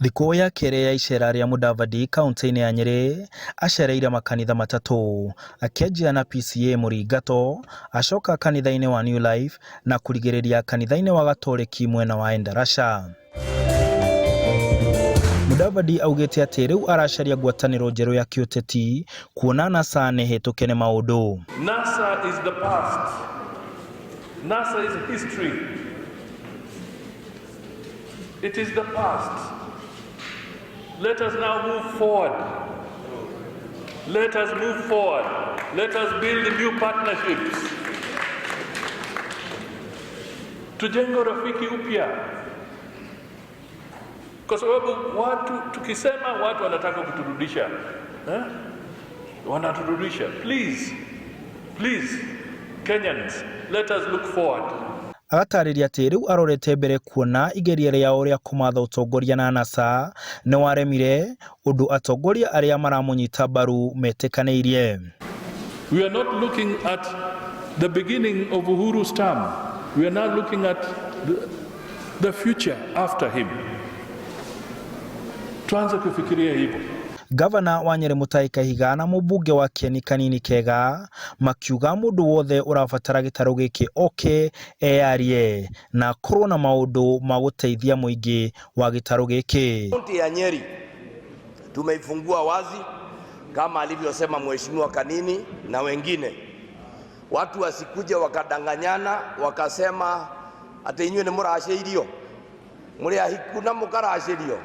Thikũ ya kerĩ ya icera rĩa Mudavadi kaunti-inĩ ya Nyeri acereire makanitha matatu, akĩanjia na PCA Mũringato, acoka kanitha-inĩ wa New Life na kũrigĩrĩria kanitha-inĩ wa Gatoleki mwena wa Endarasha. Mudavadi augĩte atĩ rĩu aracaria ngwatanĩro njerũ ya kĩũteti kuona NASA nĩ hĩtũke nĩ maũndũ. NASA is the past. NASA is history. It is the past. Let us now move forward. Let us move forward. Let us build new partnerships. Tujenge urafiki upya. Kwa sababu tukisema watu wanataka kuturudisha. Wanaturudisha. Please, Kenyans, let us look forward. Agatarĩria atĩ rĩu arorete mbere kuona igeria rĩao rĩa kũmatha ũtongoria na NASA nĩ waremire ũndũ atongoria arĩa maramũnyita mbaru metĩkanĩirie. We are not looking at the beginning of Uhuru's term. We are now looking at the future after him. Tuanze kufikiria hivyo. Gavana wa Nyeri Mutahi Kahiga na mũmbunge wa Kieni Kanini Kega makiuga mũndũ wothe ũrabatara gĩtarũ gĩkĩ oke eyarie na korwo na maũndũ ma gũteithia mũingĩ wa gĩtarũ gĩkĩ. Kaunti ya Nyeri tumeifungua wazi kama alivyosema Mheshimiwa Kanini na wengine. Watu wasikuje wakadanganyana wakasema ati inywe ni murashĩirio muri ahikuna mukarashĩirio.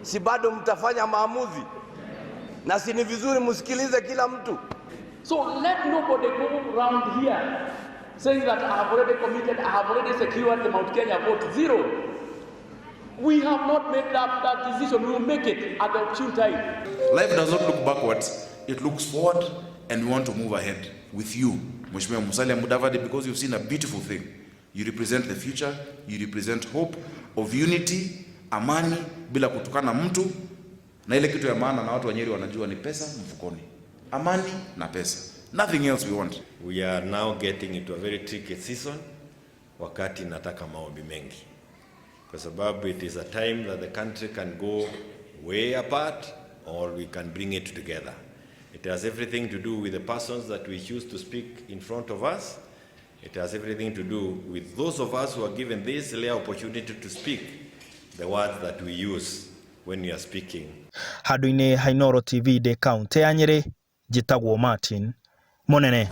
Si bado mtafanya maamuzi na si ni vizuri msikilize kila mtu. So let nobody go around here saying that I have already committed, I have already secured the Mount Kenya vote. Zero. We have not made that decision. We will make it at the opportune time. Life does not look backwards, it looks forward, and we want to move ahead with you, Mheshimiwa Musalia Mudavadi, because you've seen a beautiful thing. You represent the future, you represent hope of unity, amani bila kutukana mtu, na ile kitu ya maana na watu wa Nyeri wanajua ni pesa mfukoni. Amani na pesa. Nothing else we want. We are now getting into a very tricky season wakati nataka maombi mengi. Kwa sababu it is a time that the country can go way apart or we can bring it together. It has everything to do with the persons that we choose to speak in front of us. It has everything to do with those of us who are given this rare opportunity to speak the words that we use when we are speaking. Handũ-inĩ ha Inooro TV de kaunti ya Nyeri, njĩtagwo Martin Mũnene.